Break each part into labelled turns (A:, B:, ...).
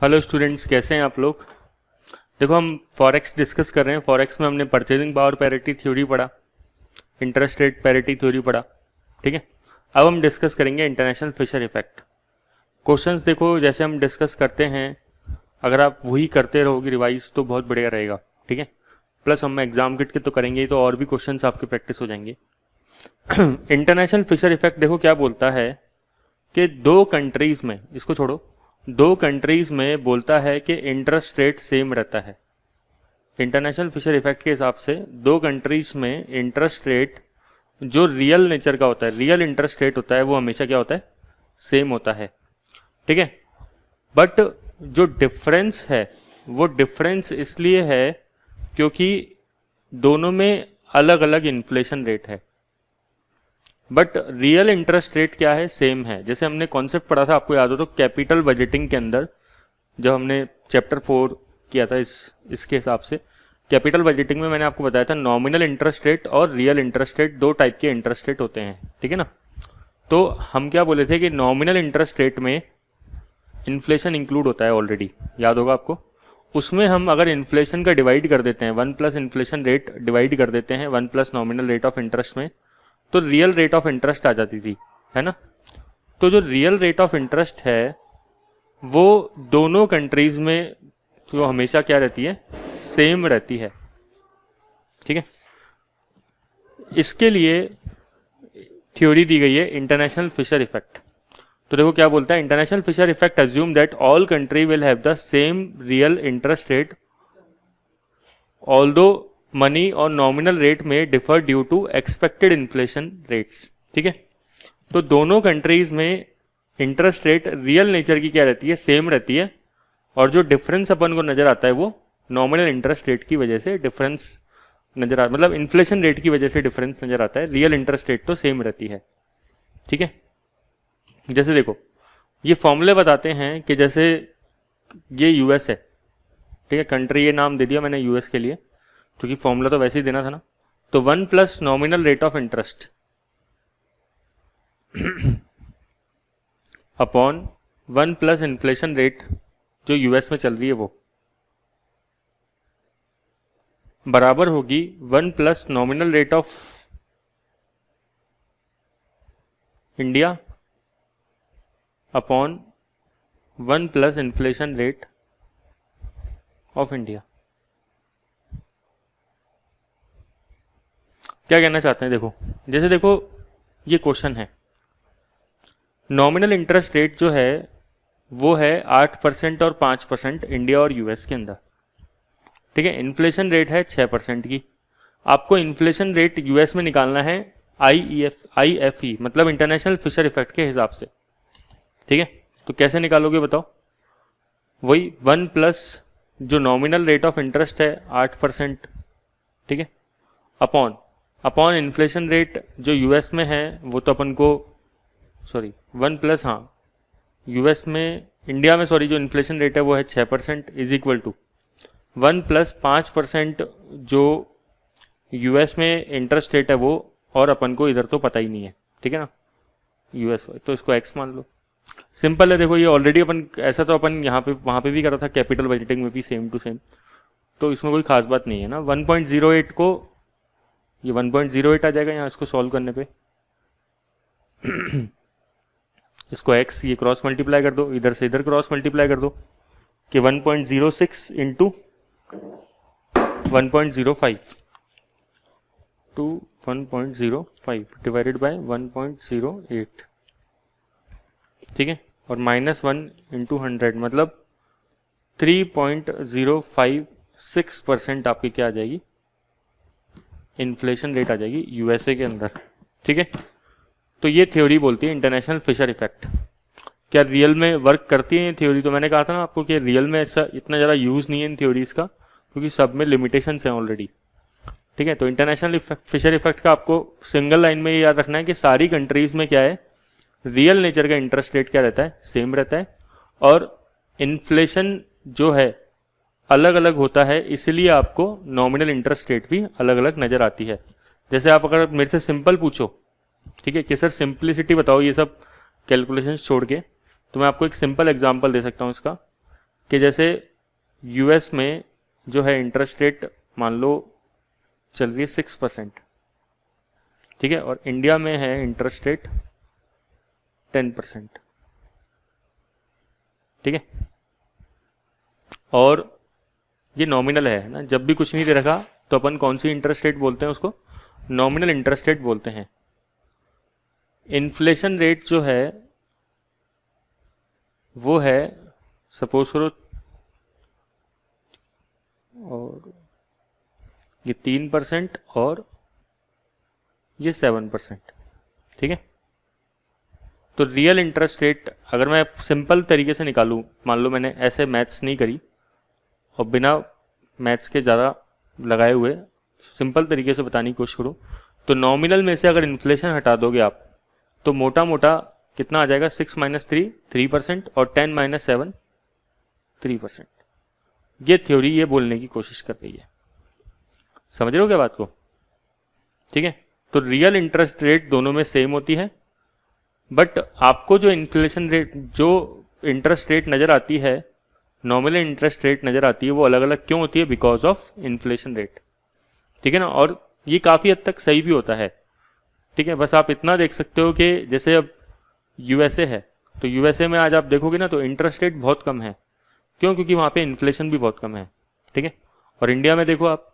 A: Hello students, कैसे हैं आप लोग। देखो हम फॉरेक्स डिस्कस कर रहे हैं। फॉरेक्स में हमने परचेजिंग पावर पैरिटी थ्योरी पढ़ा, इंटरेस्ट रेट पैरिटी थ्योरी पढ़ा, ठीक है। अब हम डिस्कस करेंगे इंटरनेशनल फिशर इफेक्ट। क्वेश्चंस देखो जैसे हम डिस्कस करते हैं, अगर आप वही करते रहोगे रिवाइज तो बहुत बढ़िया रहेगा, ठीक है। प्लस हम एग्जाम किट के तो करेंगे तो और भी क्वेश्चंस आपके प्रैक्टिस हो जाएंगे। इंटरनेशनल फिशर इफेक्ट देखो क्या बोलता है कि दो कंट्रीज में, इसको छोड़ो, दो कंट्रीज में बोलता है कि इंटरेस्ट रेट सेम रहता है। इंटरनेशनल फिशर इफेक्ट के हिसाब से दो कंट्रीज में इंटरेस्ट रेट जो रियल नेचर का होता है, रियल इंटरेस्ट रेट होता है, वो हमेशा क्या होता है, सेम होता है, ठीक है। बट जो डिफरेंस है वो डिफरेंस इसलिए है क्योंकि दोनों में अलग अलग इन्फ्लेशन रेट है, बट रियल इंटरेस्ट रेट क्या है, सेम है। जैसे हमने कॉन्सेप्ट पढ़ा था, आपको याद हो तो, कैपिटल बजटिंग के अंदर जब हमने चैप्टर 4 किया था इसके हिसाब से, कैपिटल बजटिंग में मैंने आपको बताया था नॉमिनल इंटरेस्ट रेट और रियल इंटरेस्ट रेट दो टाइप के इंटरेस्ट रेट होते हैं, ठीक है ना। तो हम क्या बोले थे कि नॉमिनल इंटरेस्ट रेट में इन्फ्लेशन इंक्लूड होता है ऑलरेडी, याद होगा आपको। उसमें हम अगर इन्फ्लेशन का डिवाइड कर देते हैं, 1 प्लस इन्फ्लेशन रेट डिवाइड कर देते हैं 1 plus nominal rate of interest में, तो रियल रेट ऑफ इंटरेस्ट आ जाती थी, है ना। तो जो रियल रेट ऑफ इंटरेस्ट है वो दोनों कंट्रीज में जो हमेशा क्या रहती है, सेम रहती है, ठीक है। इसके लिए थ्योरी दी गई है इंटरनेशनल फिशर इफेक्ट। तो देखो क्या बोलता है, international Fisher effect assume that all country will have the same real interest rate although money और नॉमिनल रेट में differ due to expected inflation rates, ठीक है। तो दोनों कंट्रीज में इंटरेस्ट रेट रियल नेचर की क्या रहती है, सेम रहती है, और जो डिफरेंस अपन को नजर आता है वो नॉमिनल इंटरेस्ट रेट की वजह से डिफरेंस नजर आता, मतलब इन्फ्लेशन रेट की वजह से डिफरेंस नजर आता है। रियल इंटरेस्ट रेट तो सेम रहती है, ठीक है। जैसे देखो ये फॉर्मूले बताते हैं कि जैसे ये यूएस है, ठीक है, कंट्री ये नाम दे दिया मैंने यूएस के लिए क्योंकि फॉर्मूला तो वैसे ही देना था ना। तो 1 plus nominal rate of interest upon 1 plus inflation rate जो यूएस में चल रही है वो बराबर होगी 1 plus nominal rate of India upon 1 plus inflation rate of India. क्या कहना चाहते हैं, देखो जैसे देखो ये क्वेश्चन है, नॉमिनल इंटरेस्ट रेट जो है वो है 8% और 5% इंडिया और यूएस के अंदर, ठीक है। इन्फ्लेशन रेट है 6% की। आपको इन्फ्लेशन रेट यूएस में निकालना है IFE मतलब इंटरनेशनल फिशर इफेक्ट के हिसाब से, ठीक है। तो कैसे निकालोगे बताओ, वही 1 प्लस जो नॉमिनल रेट ऑफ इंटरेस्ट है 8%, ठीक है, अपॉन इन्फ्लेशन रेट जो यूएस में है वो तो अपन को 1 प्लस, हाँ यूएस में, इंडिया में जो इन्फ्लेशन रेट है वो है 6%, इज इक्वल टू 1 प्लस 5% जो यूएस में इंटरेस्ट रेट है वो, और अपन को इधर तो पता ही नहीं है, ठीक है ना, यूएस, तो इसको एक्स मान लो। सिंपल है, देखो ये ऑलरेडी अपन ऐसा तो अपन यहाँ पे वहाँ पे भी करा था, कैपिटल बजटिंग में भी सेम टू सेम, तो इसमें कोई खास बात नहीं है ना। 1.08 को ये 1.08 आ जाएगा यहाँ, इसको सॉल्व करने पे इसको x ये क्रॉस मल्टीप्लाई कर दो, इधर से इधर क्रॉस मल्टीप्लाई कर दो कि 1.06 इंटू 1.05 टू 1.05 डिवाइडेड बाय 1.08, ठीक है, और -1 इंटू 100 मतलब 3.056% आपकी क्या आ जाएगी, इन्फ्लेशन रेट आ जाएगी यूएसए के अंदर, ठीक है। तो ये थ्योरी बोलती है इंटरनेशनल फिशर इफेक्ट। क्या रियल में वर्क करती है ये थ्योरी, तो मैंने कहा था ना आपको कि रियल में ऐसा इतना ज़्यादा यूज़ नहीं है इन थ्योरीज का क्योंकि सब में लिमिटेशंस हैं ऑलरेडी, ठीक है। तो इंटरनेशनल फिशर इफेक्ट का आपको सिंगल लाइन में ये याद रखना है कि सारी कंट्रीज में क्या है, रियल नेचर का इंटरेस्ट रेट क्या रहता है, सेम रहता है, और इन्फ्लेशन जो है अलग अलग होता है, इसलिए आपको नॉमिनल इंटरेस्ट रेट भी अलग अलग नजर आती है। जैसे आप अगर मेरे से सिंपल पूछो, ठीक है, कि सर सिंप्लिसिटी बताओ ये सब कैलकुलेशंस छोड़ के, तो मैं आपको एक सिंपल एग्जांपल दे सकता हूँ इसका कि जैसे यूएस में जो है इंटरेस्ट रेट मान लो चल रही है 6%, ठीक है, और इंडिया में है इंटरेस्ट रेट 10%, ठीक है, और ये नॉमिनल है ना, जब भी कुछ नहीं दे रखा तो अपन कौन सी इंटरेस्ट रेट बोलते हैं उसको, नॉमिनल इंटरेस्ट रेट बोलते हैं। इन्फ्लेशन रेट जो है वो है सपोज करो, और ये 3% और ये 7%, ठीक है। तो रियल इंटरेस्ट रेट अगर मैं सिंपल तरीके से निकालूं, मान लो मैंने ऐसे मैथ्स नहीं करी और बिना मैथ्स के ज़्यादा लगाए हुए सिंपल तरीके से बताने की कोशिश करूं, तो नॉमिनल में से अगर इन्फ्लेशन हटा दोगे आप तो मोटा मोटा कितना आ जाएगा, 6 - 3 3%, और 10 - 7 3%। ये थ्योरी ये बोलने की कोशिश कर रही है, समझ रहे हो क्या बात को, ठीक है। तो रियल इंटरेस्ट रेट दोनों में सेम होती है, बट आपको जो इन्फ्लेशन रेट, जो इंटरेस्ट रेट नज़र आती है, नॉमिनल इंटरेस्ट रेट नज़र आती है, वो अलग अलग क्यों होती है, बिकॉज ऑफ इन्फ्लेशन रेट, ठीक है ना। और ये काफ़ी हद तक सही भी होता है, ठीक है। बस आप इतना देख सकते हो कि जैसे अब यूएसए है, तो यूएसए में आज आप देखोगे ना तो इंटरेस्ट रेट बहुत कम है, क्यों, क्योंकि वहाँ पे इन्फ्लेशन भी बहुत कम है, ठीक है। और इंडिया में देखो आप,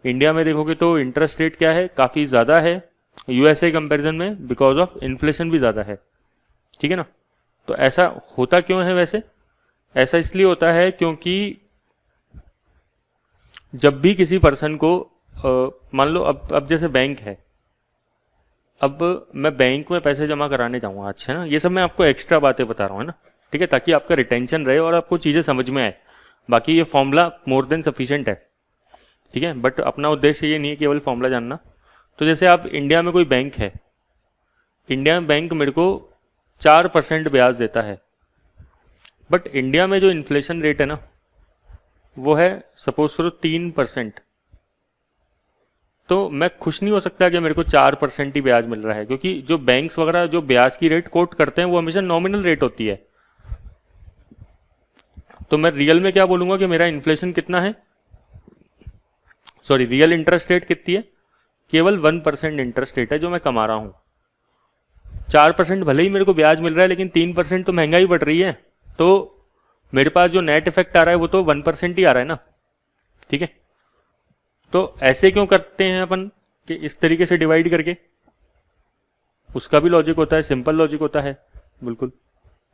A: इंडिया में देखोगे तो इंटरेस्ट रेट क्या है, काफ़ी ज़्यादा है यूएसए कंपैरिजन में, बिकॉज ऑफ इन्फ्लेशन भी ज़्यादा है, ठीक है ना। तो ऐसा होता क्यों है वैसे, ऐसा इसलिए होता है क्योंकि जब भी किसी पर्सन को मान लो अब जैसे बैंक है, अब मैं बैंक में पैसे जमा कराने जाऊँगा, अच्छा ना, ये सब मैं आपको एक्स्ट्रा बातें बता रहा हूँ, है ना, ठीक है, ताकि आपका रिटेंशन रहे और आपको चीज़ें समझ में आए। बाकी ये फॉर्मूला मोर देन सफिशिएंट है, ठीक है, बट अपना उद्देश्य ये नहीं है केवल फॉर्मूला जानना। तो जैसे आप इंडिया में कोई बैंक है, इंडिया में बैंक मेरे को 4% ब्याज देता है, बट इंडिया में जो इन्फ्लेशन रेट है ना वो है सपोज करो 3%, तो मैं खुश नहीं हो सकता कि मेरे को 4% ही ब्याज मिल रहा है, क्योंकि जो बैंक्स वगैरह जो ब्याज की रेट कोट करते हैं वो हमेशा नॉमिनल रेट होती है। तो मैं रियल में क्या बोलूंगा कि मेरा इन्फ्लेशन कितना है, सॉरी रियल इंटरेस्ट रेट कितनी है, केवल 1% इंटरेस्ट रेट है जो मैं कमा रहा हूं। 4% भले ही मेरे को ब्याज मिल रहा है, लेकिन 3% तो महंगाई बढ़ रही है, तो मेरे पास जो नेट इफेक्ट आ रहा है वो तो 1% ही आ रहा है ना, ठीक है। तो ऐसे क्यों करते हैं अपन कि इस तरीके से डिवाइड करके, उसका भी लॉजिक होता है, सिंपल लॉजिक होता है बिल्कुल,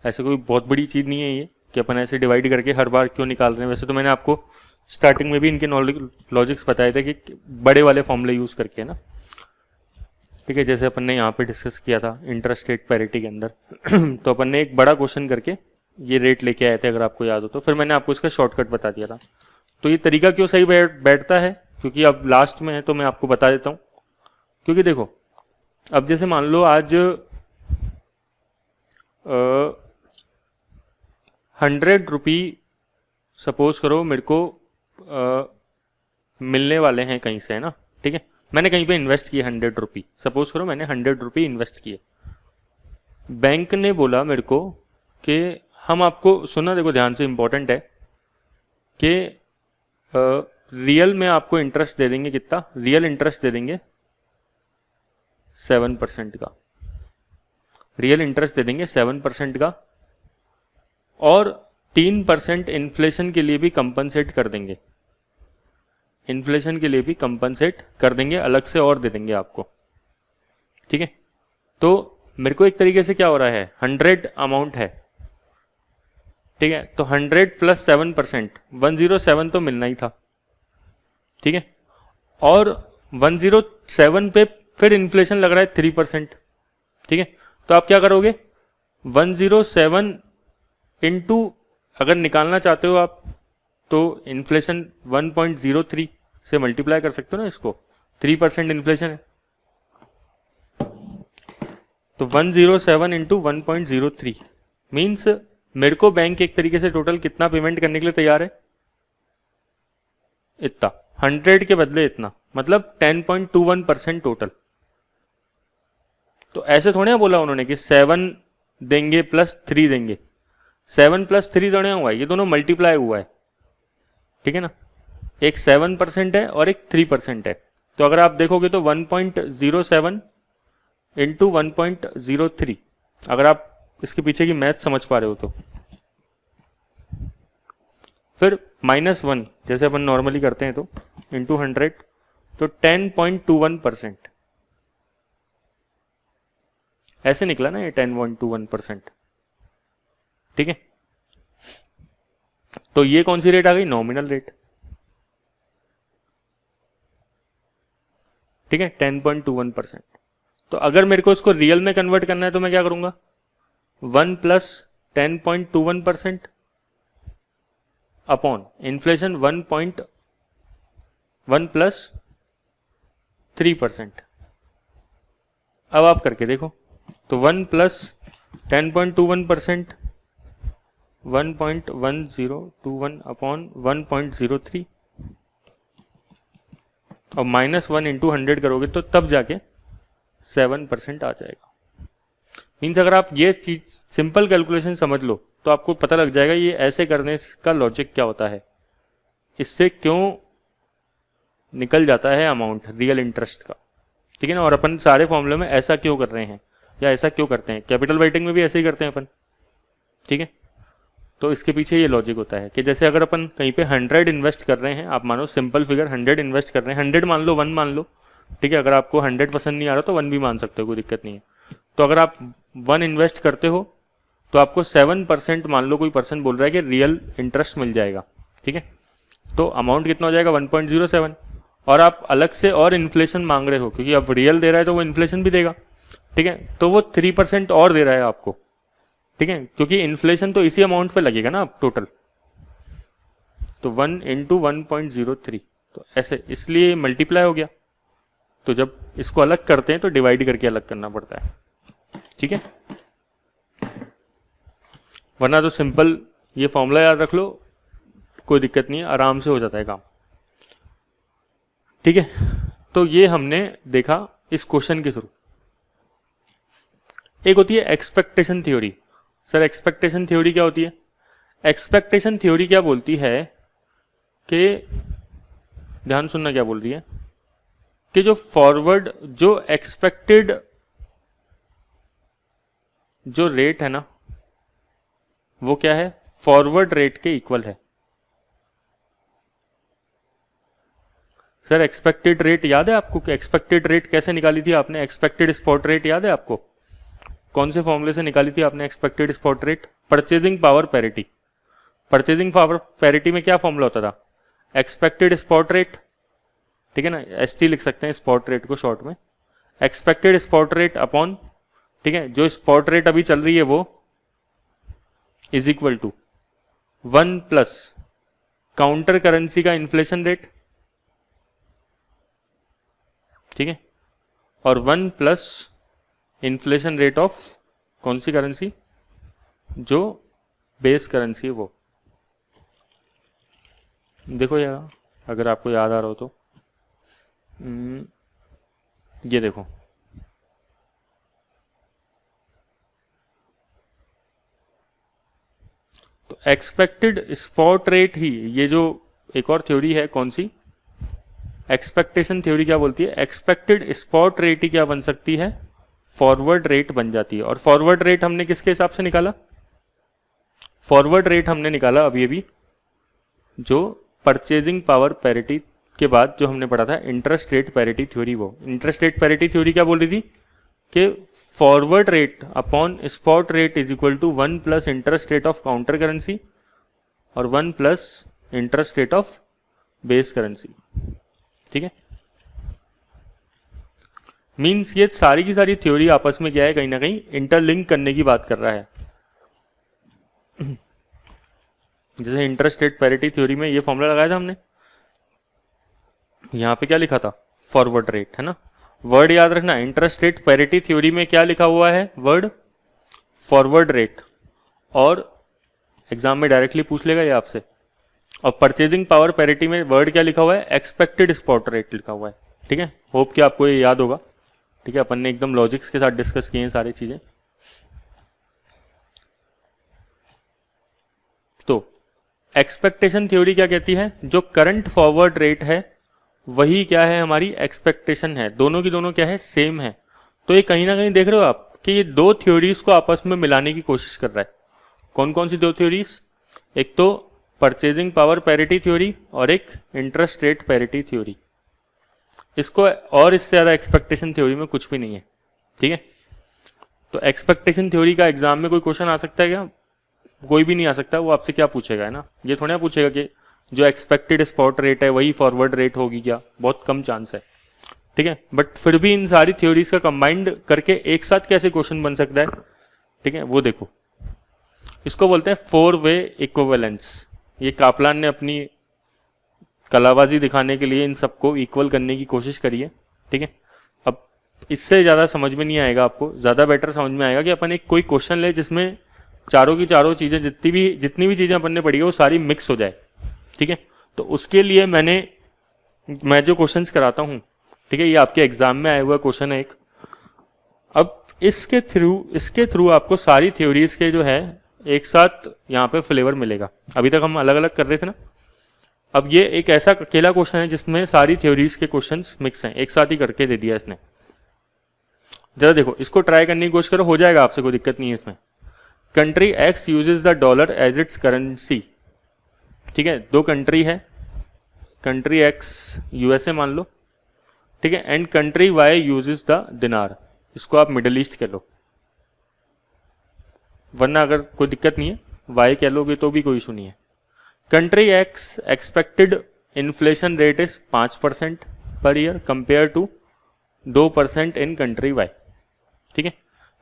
A: ऐसे कोई बहुत बड़ी चीज़ नहीं है ये कि अपन ऐसे डिवाइड करके हर बार क्यों निकाल रहे हैं। वैसे तो मैंने आपको स्टार्टिंग में भी इनके लॉजिक्स बताए थे कि बड़े वाले फॉर्मूले यूज़ करके, है ना, ठीक है, जैसे अपन ने यहाँ पे डिस्कस किया था इंटरेस्ट रेट पैरिटी के अंदर तो अपन ने एक बड़ा क्वेश्चन करके ये रेट लेके आए थे, अगर आपको याद हो तो, फिर मैंने आपको इसका शॉर्टकट बता दिया था। तो ये तरीका क्यों सही बैठता है, क्योंकि अब लास्ट में है तो मैं आपको बता देता हूँ। क्योंकि देखो अब जैसे मान लो आज 100 रुपी सपोज करो मेरे को मिलने वाले हैं कहीं से, है ना, ठीक है, मैंने कहीं पे इन्वेस्ट किए 100 रुपी, सपोज करो मैंने 100 रुपी इन्वेस्ट किए। बैंक ने बोला मेरे को कि हम आपको, सुना देखो ध्यान से, इंपॉर्टेंट है कि रियल में आपको इंटरेस्ट दे देंगे, कितना रियल इंटरेस्ट दे देंगे 7% का, रियल इंटरेस्ट दे देंगे 7% का, और 3% इन्फ्लेशन के लिए भी कंपनसेट कर देंगे, इन्फ्लेशन के लिए भी कंपनसेट कर देंगे, अलग से और दे देंगे आपको, ठीक है। तो मेरे को एक तरीके से क्या हो रहा है, 100 अमाउंट है, ठीक है, तो 100 + 7%, 107 तो मिलना ही था, ठीक है, और 107 पे फिर इन्फ्लेशन लग रहा है 3%, ठीक है। तो आप क्या करोगे, 107 इंटू, अगर निकालना चाहते हो आप तो इन्फ्लेशन 1.03 से मल्टीप्लाई कर सकते हो ना इसको, 3% इन्फ्लेशन है, तो 107 इंटू 1.03 मीन्स मेरे को बैंक एक तरीके से टोटल कितना पेमेंट करने के लिए तैयार है, इतना, 100 के बदले इतना, मतलब 10.21% टोटल। तो ऐसे थोड़े ना बोला उन्होंने कि 7 देंगे + 3 देंगे, 7 + 3 थोड़ा हुआ है, ये दोनों मल्टीप्लाई हुआ है, ठीक है ना। एक 7% है और एक 3% है। तो अगर आप देखोगे तो 1.07 इंटू 1.03, अगर आप इसके पीछे की मैथ समझ पा रहे हो तो। फिर -1 जैसे अपन नॉर्मली करते हैं तो इंटू 100, तो 10.21%, ऐसे निकला ना ये 10.21%, ठीक है। तो ये कौन सी रेट आ गई, नॉमिनल रेट, ठीक है, 10.21%। तो अगर मेरे को इसको रियल में कन्वर्ट करना है तो मैं क्या करूंगा, 1 + 10.21% अपॉन इन्फ्लेशन 1.1 + 3%। अब आप करके देखो, तो 1 + 10.21% 1.1021 अपॉन 1.03, और -1 इंटू 100 करोगे तो तब जाके 7% आ जाएगा। मीन्स अगर आप ये चीज सिंपल कैलकुलेशन समझ लो तो आपको पता लग जाएगा ये ऐसे करने का लॉजिक क्या होता है, इससे क्यों निकल जाता है अमाउंट रियल इंटरेस्ट का, ठीक है ना। और अपन सारे फॉर्मूले में ऐसा क्यों कर रहे हैं या ऐसा क्यों करते हैं, कैपिटल राइटिंग में भी ऐसे ही करते हैं अपन, ठीक है। तो इसके पीछे ये लॉजिक होता है कि जैसे अगर अपन कहीं पे 100 इन्वेस्ट कर रहे हैं, आप मानो सिंपल फिगर 100 इन्वेस्ट कर रहे हैं, 100 मान लो, 1 मान लो, ठीक है। अगर आपको 100 पसंद नहीं आ रहा तो 1 भी मान सकते हो, कोई दिक्कत नहीं है। तो अगर आप 1 इन्वेस्ट करते हो तो आपको 7% मान लो कोई पर्सन बोल रहा है कि रियल इंटरेस्ट मिल जाएगा, ठीक है। तो अमाउंट कितना हो जाएगा, 1.07, और आप अलग से और इन्फ्लेशन मांग रहे हो क्योंकि अब रियल दे रहा है तो वो इन्फ्लेशन भी देगा, ठीक है। तो वो 3% और दे रहा है आपको, ठीक है, क्योंकि इन्फ्लेशन तो इसी अमाउंट पे लगेगा ना अब टोटल। तो 1 इंटू 1.03, तो ऐसे इसलिए मल्टीप्लाई हो गया। तो जब इसको अलग करते हैं तो डिवाइड करके अलग करना पड़ता है, ठीक है। वरना तो सिंपल ये फॉर्मूला याद रख लो, कोई दिक्कत नहीं है, आराम से हो जाता है काम, ठीक है। तो ये हमने देखा इस क्वेश्चन के थ्रू। एक होती है expectation theory. Sir expectation theory क्या होती है, एक्सपेक्टेशन थ्योरी क्या बोलती है कि, ध्यान सुनना क्या बोल रही है, कि जो फॉरवर्ड, जो एक्सपेक्टेड जो रेट है ना, वो क्या है, फॉरवर्ड रेट के इक्वल है। सर एक्सपेक्टेड रेट याद है आपको, कि एक्सपेक्टेड रेट कैसे निकाली थी आपने, एक्सपेक्टेड स्पॉट रेट याद है आपको, कौन से फॉर्मूले से निकाली थी आपने expected spot rate, purchasing power parity. Purchasing power parity में क्या फॉर्मूला होता था, एक्सपेक्टेड स्पॉट रेट, ठीक है ना, एसटी लिख सकते हैं स्पॉट रेट को शॉर्ट में, एक्सपेक्टेड स्पॉट रेट अपॉन, ठीक है, जो स्पॉट रेट अभी चल रही है वो, is equal to 1 plus counter currency का इन्फ्लेशन रेट, ठीक है, और 1 प्लस इन्फ्लेशन रेट ऑफ कौन सी करेंसी, जो बेस करेंसी है वो। देखो यार अगर आपको याद आ रहा हो तो ये देखो, तो एक्सपेक्टेड स्पॉट रेट ही, ये जो एक और थ्योरी है कौन सी, एक्सपेक्टेशन थ्योरी क्या बोलती है, एक्सपेक्टेड स्पॉट रेट ही क्या बन सकती है, फॉरवर्ड रेट बन जाती है। और फॉरवर्ड रेट हमने किसके हिसाब से निकाला, फॉरवर्ड रेट हमने निकाला अभी जो परचेजिंग पावर पैरिटी के बाद जो हमने पढ़ा था इंटरेस्ट रेट पैरिटी थ्योरी। वो इंटरेस्ट रेट पैरिटी थ्योरी क्या बोल रही थी कि forward rate upon spot rate is equal to 1 plus interest rate of counter currency और 1 plus interest rate of base currency, ठीक है। मीन्स ये सारी की सारी थ्योरी आपस में क्या है, कहीं ना कहीं इंटरलिंक करने की बात कर रहा है। जैसे इंटरेस्ट रेट पैरिटी थ्योरी में ये फॉर्मूला लगाया था हमने, यहां पे क्या लिखा था, फॉरवर्ड रेट, है ना। वर्ड याद रखना, इंटरेस्ट रेट पैरिटी थ्योरी में क्या लिखा हुआ है, वर्ड फॉरवर्ड रेट, और एग्जाम में डायरेक्टली पूछ लेगा ये आपसे। और परचेजिंग पावर पैरिटी में वर्ड क्या लिखा हुआ है, एक्सपेक्टेड स्पॉट रेट लिखा हुआ है, ठीक है। होप कि आपको ये याद होगा, ठीक है। अपन ने एकदम लॉजिक्स के साथ डिस्कस किए हैं सारी चीजें। एक्सपेक्टेशन थ्योरी क्या कहती है, जो करंट फॉरवर्ड रेट है वही क्या है, हमारी एक्सपेक्टेशन है, दोनों की दोनों क्या है, सेम है। तो ये कहीं ना कहीं देख रहे हो आप कि ये दो थ्योरीज को आपस में मिलाने की कोशिश कर रहा है। कौन कौन सी दो थ्योरीज, एक तो परचेजिंग पावर पैरिटी थ्योरी और एक इंटरेस्ट रेट पैरिटी थ्योरी। इसको और इससे ज़्यादा एक्सपेक्टेशन थ्योरी में कुछ भी नहीं है, ठीक है। तो एक्सपेक्टेशन थ्योरी का एग्जाम में कोई क्वेश्चन आ सकता है क्या, कोई भी नहीं आ सकता। वो आपसे क्या पूछेगा, है ना, ये थोड़ा पूछेगा कि जो एक्सपेक्टेड स्पॉट रेट है वही फॉरवर्ड रेट होगी क्या, बहुत कम चांस है, ठीक है। बट फिर भी इन सारी थ्योरीज का कंबाइंड करके एक साथ कैसे क्वेश्चन बन सकता है, ठीक है, वो देखो। इसको बोलते हैं 4 वे इक्विवेलेंस। ये कापलान ने अपनी कलाबाजी दिखाने के लिए इन सबको इक्वल करने की कोशिश करी है, ठीक है। अब इससे ज़्यादा समझ में नहीं आएगा आपको, ज़्यादा बेटर समझ में आएगा कि अपन एक कोई क्वेश्चन ले जिसमें चारों की चारों चीज़ें, जितनी भी चीज़ें अपन ने पढ़ी है वो सारी मिक्स हो जाए, ठीक है। तो उसके लिए मैं जो क्वेश्चंस कराता हूँ, ठीक है, ये आपके एग्जाम में आया हुआ क्वेश्चन है एक। अब इसके थ्रू आपको सारी थ्योरीज के जो है एक साथ यहाँ पे फ्लेवर मिलेगा। अभी तक हम अलग अलग कर रहे थे ना, अब ये एक ऐसा अकेला क्वेश्चन है जिसमें सारी थ्योरीज के क्वेश्चंस मिक्स हैं, एक साथ ही करके दे दिया इसने। जरा देखो, इसको ट्राई करने की कोशिश करो, हो जाएगा आपसे, कोई दिक्कत नहीं है इसमें। Country X uses the dollar as its currency, ठीक है, दो कंट्री है, कंट्री एक्स यूएसए मान लो, ठीक है, and country Y uses the dinar. इसको आप मिडल ईस्ट कह लो, वरना अगर कोई दिक्कत नहीं है वाई कह लोगे तो भी कोई इशू नहीं है। Country X expected inflation rate is 5% per year compared to 2% in country Y, ठीक है।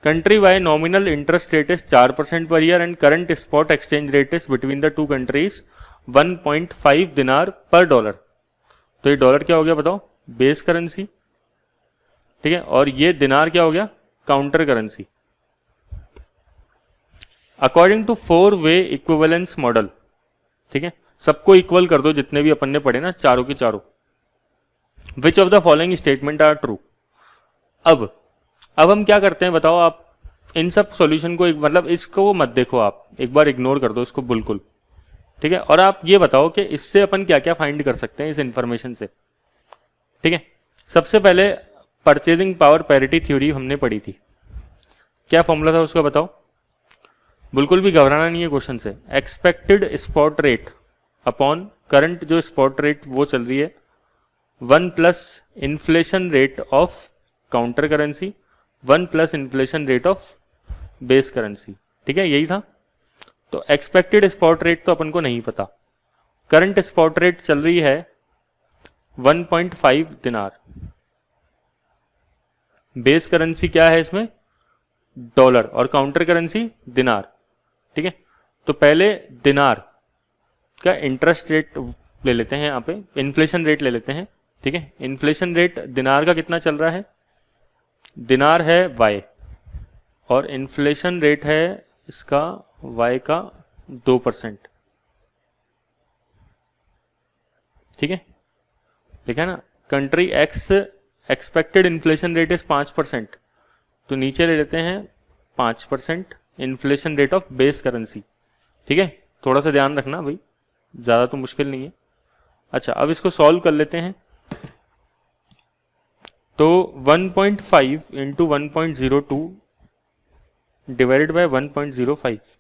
A: Country Y nominal interest rate is 4% per year and current spot exchange rate is between the two countries 1.5 dinar पर dollar. तो ये dollar क्या हो गया बताओ, base currency, ठीक है, और ये दिनार क्या हो गया, counter currency. According to 4 way equivalence model, ठीक है, सबको इक्वल कर दो जितने भी अपन ने पढ़े ना, चारों के चारों। Which of the following statement are true. अब हम क्या करते हैं बताओ, आप इन सब सॉल्यूशन को मतलब इसको मत देखो, आप एक बार इग्नोर कर दो इसको बिल्कुल, ठीक है। और आप ये बताओ कि इससे अपन क्या क्या फाइंड कर सकते हैं इस इंफॉर्मेशन से, ठीक है। सबसे पहले परचेजिंग पावर पैरिटी थ्योरी हमने पढ़ी थी, क्या फॉर्मूला था उसका बताओ। बिल्कुल भी घबराना नहीं है क्वेश्चन से। Expected spot rate upon current जो स्पॉट रेट वो चल रही है 1 plus inflation rate of counter currency 1 plus inflation rate of base currency, ठीक है, यही था। तो एक्सपेक्टेड स्पॉट रेट तो अपन को नहीं पता, करंट स्पॉट रेट चल रही है 1.5 दिनार, बेस करेंसी क्या है इसमें, डॉलर, और काउंटर करेंसी दिनार, ठीक है। तो पहले दिनार का इंटरेस्ट रेट ले लेते हैं, यहाँ पे इन्फ्लेशन रेट ले लेते हैं, ठीक है। इन्फ्लेशन रेट दिनार का कितना चल रहा है, दिनार है y और इन्फ्लेशन रेट है इसका y का 2%, ठीक है, देखा ना। Country X expected inflation rate is 5%, तो नीचे ले लेते हैं 5% inflation rate of base currency, ठीक है। थोड़ा सा ध्यान रखना भाई, ज़्यादा तो मुश्किल नहीं है। अच्छा, अब इसको सॉल्व कर लेते हैं। तो 1.5 इंटू 1.02 डिवाइडेड बाय 1.05,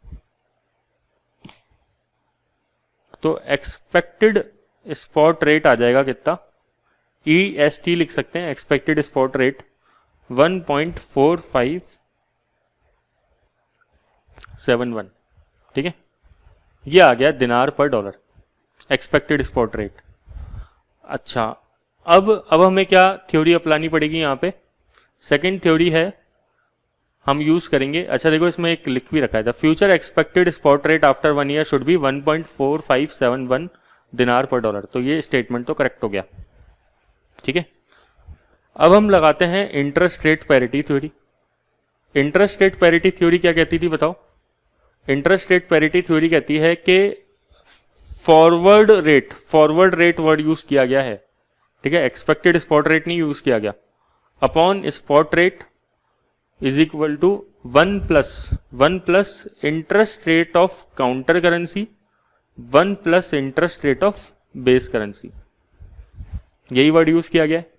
A: तो एक्सपेक्टेड स्पॉट रेट आ जाएगा कितना, EST लिख सकते हैं, एक्सपेक्टेड स्पॉट रेट 1.4571, ठीक है। ये आ गया दिनार पर डॉलर एक्सपेक्टेड स्पॉट रेट। अच्छा, अब हमें क्या थ्योरी अपनानी पड़ेगी यहाँ पे, सेकंड थ्योरी है हम यूज करेंगे। अच्छा देखो, इसमें एक लिख भी रखा है, the future expected spot rate after 1 year should be 1.4571 दिनार पर डॉलर। तो ये स्टेटमेंट तो करेक्ट हो गया, ठीक है। अब हम लगाते हैं interest rate parity theory. Interest rate parity theory क्या कहती थी बताओ। इंटरेस्ट रेट पैरिटी थ्योरी कहती है कि फॉरवर्ड रेट वर्ड यूज किया गया है, ठीक है, एक्सपेक्टेड स्पॉट रेट नहीं यूज किया गया, upon spot rate is equal to 1 plus interest rate of counter currency 1 plus interest rate of base currency, यही वर्ड यूज किया गया है।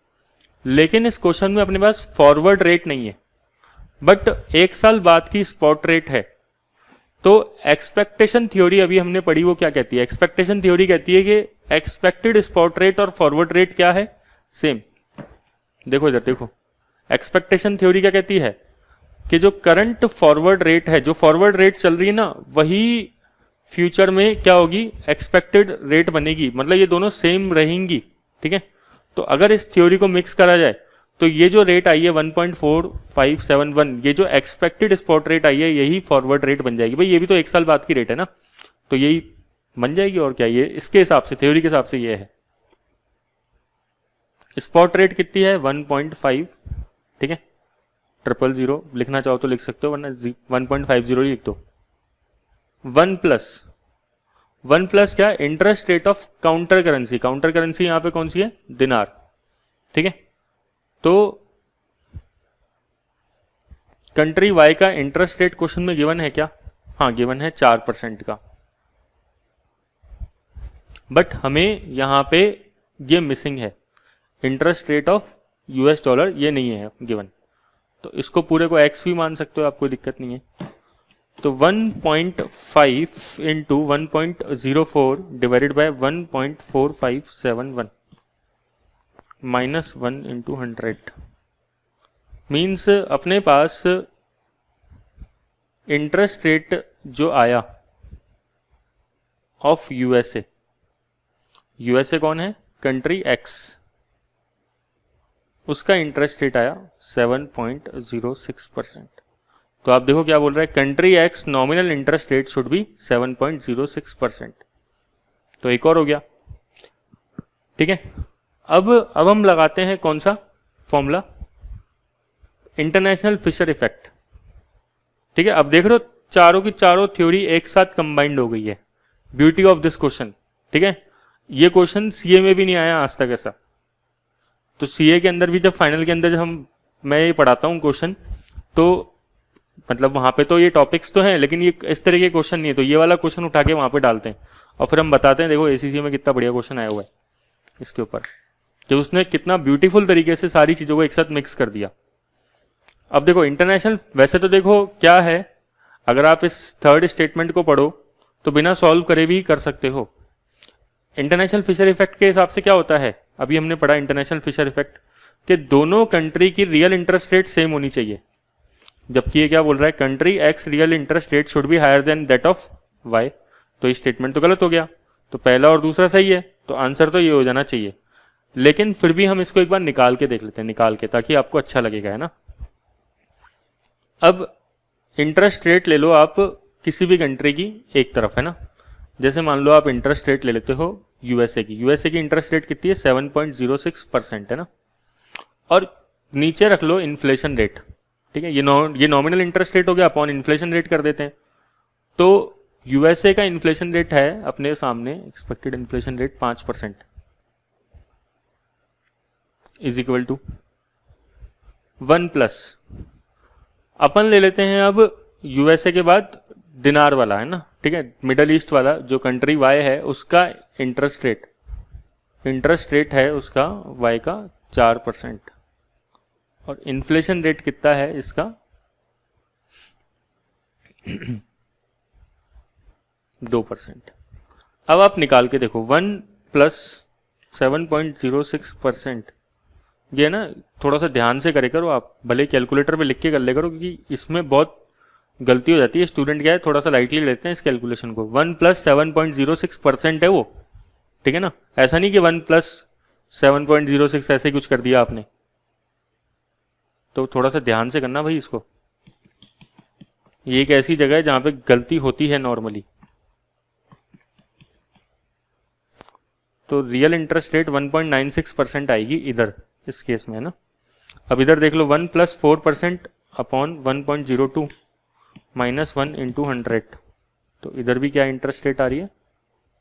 A: लेकिन इस क्वेश्चन में अपने पास फॉरवर्ड रेट नहीं है, बट एक साल बाद की स्पॉट रेट है। तो एक्सपेक्टेशन थ्योरी अभी हमने पढ़ी, वो क्या कहती है? एक्सपेक्टेशन थ्योरी कहती है कि एक्सपेक्टेड स्पॉट रेट और फॉरवर्ड रेट क्या है? सेम। देखो इधर देखो, एक्सपेक्टेशन थ्योरी क्या कहती है कि जो करंट फॉरवर्ड रेट है, जो फॉरवर्ड रेट चल रही है ना, वही फ्यूचर में क्या होगी? एक्सपेक्टेड रेट बनेगी, मतलब ये दोनों सेम रहेंगी। ठीक है, तो अगर इस थ्योरी को मिक्स करा जाए तो ये जो रेट आई है 1.4571, ये जो एक्सपेक्टेड स्पॉट रेट आई है, यही फॉरवर्ड रेट बन जाएगी। भाई ये भी तो एक साल बाद की रेट है ना, तो यही बन जाएगी। और क्या, ये इसके हिसाब से, थ्योरी के हिसाब से ये है। स्पॉट रेट कितनी है? 1.5। ठीक है, 000 लिखना चाहो तो लिख सकते हो, वरना 1.50 लिख दो। 1 प्लस क्या? Interest rate of counter currency. Counter currency यहां पे कौन सी है? दिनार। ठीक है, तो कंट्री वाई का इंटरेस्ट रेट क्वेश्चन में गिवन है क्या? हाँ गिवन है 4% का, बट हमें यहां पे ये मिसिंग है, interest rate of US dollar, ये नहीं है गिवन। तो इसको पूरे को एक्स भी मान सकते हो आप, कोई दिक्कत नहीं है। तो 1.5 into 1.04 divided by 1.4571 minus 1 into 100 means अपने पास इंटरेस्ट रेट जो आया ऑफ यूएसए, यूएसए कौन है? कंट्री एक्स, उसका इंटरेस्ट रेट आया 7.06%। तो आप देखो क्या बोल रहा है, country x nominal interest rate should B 7.06%। तो एक और हो गया। ठीक है, अब हम लगाते हैं कौन सा फॉर्मूला? International Fisher effect. ठीक है, अब देख रहे हो चारों की चारों थ्योरी एक साथ कंबाइंड हो गई है। Beauty of this question. ठीक है, ये क्वेश्चन सीए में भी नहीं आया आज तक ऐसा। तो सीए के अंदर भी जब फाइनल के अंदर मैं ये पढ़ाता हूँ क्वेश्चन, तो मतलब वहां पे तो ये टॉपिक्स तो हैं, लेकिन ये इस तरह के क्वेश्चन नहीं है। तो ये वाला क्वेश्चन उठा के वहां पे डालते हैं और फिर हम बताते हैं देखो एसीसी में कितना बढ़िया क्वेश्चन आया हुआ है इसके ऊपर, कि उसने कितना ब्यूटीफुल तरीके से सारी चीजों को एक साथ मिक्स कर दिया। अब देखो इंटरनेशनल, वैसे तो देखो क्या है, अगर आप इस थर्ड स्टेटमेंट को पढ़ो तो बिना सॉल्व करे भी कर सकते हो। इंटरनेशनल फिशर इफेक्ट के हिसाब से क्या होता है, अभी हमने पढ़ा इंटरनेशनल फिशर इफेक्ट, कि दोनों कंट्री की रियल इंटरेस्ट रेट सेम होनी चाहिए। जबकि ये क्या बोल रहा है, country X real interest rate should be higher than that of Y. तो ये स्टेटमेंट तो गलत हो गया। तो पहला और दूसरा सही है, तो आंसर तो ये हो जाना चाहिए। लेकिन फिर भी हम इसको एक बार निकाल के देख लेते हैं, निकाल के, ताकि आपको अच्छा लगेगा, है ना। अब इंटरेस्ट रेट ले लो आप किसी भी कंट्री की एक तरफ, है ना। जैसे मान लो आप इंटरेस्ट रेट ले लेते हो यूएसए की। यूएसए की इंटरेस्ट रेट कितनी है? 7.06% है ना। और नीचे रख लो इन्फ्लेशन रेट। ठीक है, ये नॉमिनल इंटरेस्ट रेट हो गया, अपॉन इन्फ्लेशन रेट कर देते हैं। तो यूएसए का इन्फ्लेशन रेट है अपने सामने, expected inflation rate 5% is equal to 1 plus, अपन ले लेते हैं अब यूएसए के बाद दिनार वाला, है ना। ठीक है, मिडल ईस्ट वाला जो कंट्री वाई है, उसका इंटरेस्ट रेट है उसका वाई का 4%, और इन्फ्लेशन रेट कितना है इसका 2%। अब आप निकाल के देखो 1 प्लस 7.06%, ये ना थोड़ा सा ध्यान से करे करो आप, भले कैलकुलेटर पे लिख के कर ले करो, क्योंकि इसमें बहुत गलती हो जाती है। स्टूडेंट क्या है, थोड़ा सा लाइटली लेते हैं इस कैलकुलेशन को। 1 प्लस 7.06% है वो, ठीक है ना। ऐसा नहीं कि 1 प्लस 7.06 ऐसे ही कुछ कर दिया आपने, तो थोड़ा सा ध्यान से करना भाई इसको। ये एक ऐसी जगह है जहां पे गलती होती है नॉर्मली। तो रियल इंटरेस्ट रेट 1.96% आएगी इधर इस केस में, है ना। अब इधर देख लो 1 प्लस 4% अपॉन 1.02 माइनस 1 इंटू 100, तो इधर भी क्या इंटरेस्ट रेट आ रही है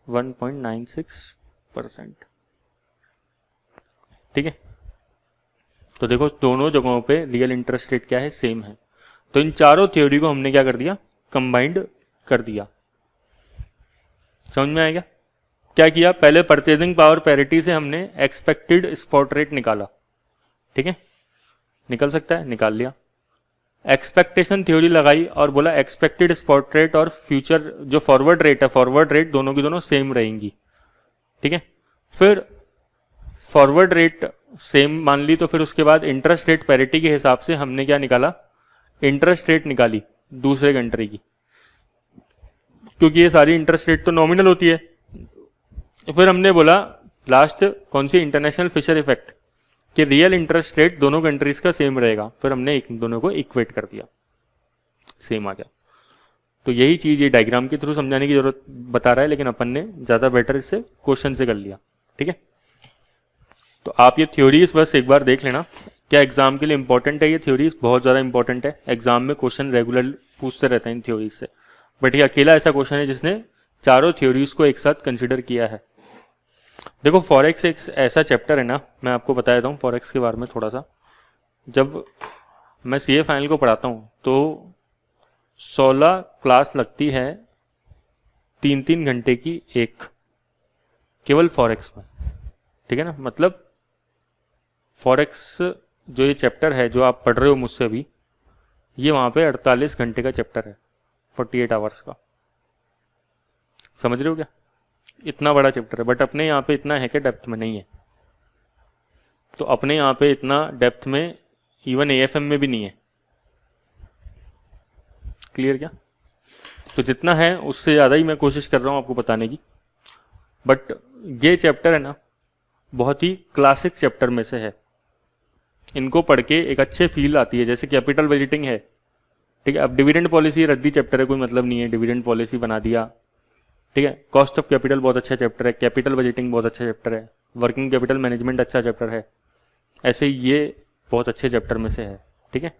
A: 1.96%। ठीक है, तो देखो दोनों जगहों पे रियल इंटरेस्ट रेट क्या है, सेम है। तो इन चारों थ्योरी को हमने क्या कर दिया, कंबाइंड कर दिया। समझ में आएगा? क्या किया, पहले परचेजिंग पावर पैरिटी से हमने एक्सपेक्टेड स्पॉट रेट निकाला, ठीक है, निकल सकता है, निकाल लिया। एक्सपेक्टेशन थ्योरी लगाई और बोला एक्सपेक्टेड स्पॉट रेट और फ्यूचर जो फॉरवर्ड रेट है, फॉरवर्ड रेट दोनों की दोनों सेम रहेंगी, ठीक है। फिर फॉरवर्ड रेट सेम मान ली, तो फिर उसके बाद इंटरेस्ट रेट पैरिटी के हिसाब से हमने क्या निकाला, इंटरेस्ट रेट निकाली दूसरे कंट्री की, क्योंकि ये सारी इंटरेस्ट रेट तो नॉमिनल होती है। फिर हमने बोला लास्ट कौन सी, इंटरनेशनल फिशर इफेक्ट, कि रियल इंटरेस्ट रेट दोनों कंट्रीज का सेम रहेगा। फिर हमने दोनों को इक्वेट कर दिया, सेम आ गया। तो यही चीज ये डायग्राम के थ्रू समझाने की जरूरत बता रहा है, लेकिन अपन ने ज्यादा बेटर इससे क्वेश्चन से कर लिया, ठीक है। तो आप ये थ्योरीज बस एक बार देख लेना, क्या एग्जाम के लिए इंपॉर्टेंट है, ये थ्योरीज बहुत ज्यादा इंपॉर्टेंट है। एग्जाम में क्वेश्चन रेगुलर पूछते रहते हैं इन थ्योरीज से, बट ये अकेला ऐसा क्वेश्चन है जिसने चारों थ्योरीज को एक साथ कंसिडर किया है। देखो फॉरेक्स एक ऐसा चैप्टर है ना, मैं आपको बता देता हूँ फॉरेक्स के बारे में थोड़ा सा। जब मैं सीए फाइनल को पढ़ाता हूँ तो 16 क्लास लगती है 3-3 घंटे की एक, केवल फॉरेक्स में, ठीक है ना। मतलब फॉरेक्स जो ये चैप्टर है जो आप पढ़ रहे हो मुझसे अभी, ये वहाँ पे 48 घंटे का चैप्टर है, 48 आवर्स का, समझ रहे हो क्या? इतना बड़ा चैप्टर है, बट अपने यहाँ पे इतना है कि डेप्थ में नहीं है। तो अपने यहाँ पे इतना डेप्थ में इवन एएफएम में भी नहीं है, क्लियर क्या? तो जितना है उससे ज़्यादा ही मैं कोशिश कर रहा हूँ आपको बताने की। बट ये चैप्टर है ना, बहुत ही क्लासिक चैप्टर में से है। इनको पढ़ के एक अच्छे फील आती है, जैसे कैपिटल बजटिंग है, ठीक है। अब डिविडेंड पॉलिसी रद्दी चैप्टर है, कोई मतलब नहीं है, डिविडेंड पॉलिसी बना दिया, ठीक है। कॉस्ट ऑफ कैपिटल बहुत अच्छा चैप्टर है, कैपिटल बजटिंग बहुत अच्छा चैप्टर है, वर्किंग कैपिटल मैनेजमेंट अच्छा चैप्टर है। ऐसे ही ये बहुत अच्छे चैप्टर में से है, ठीक है।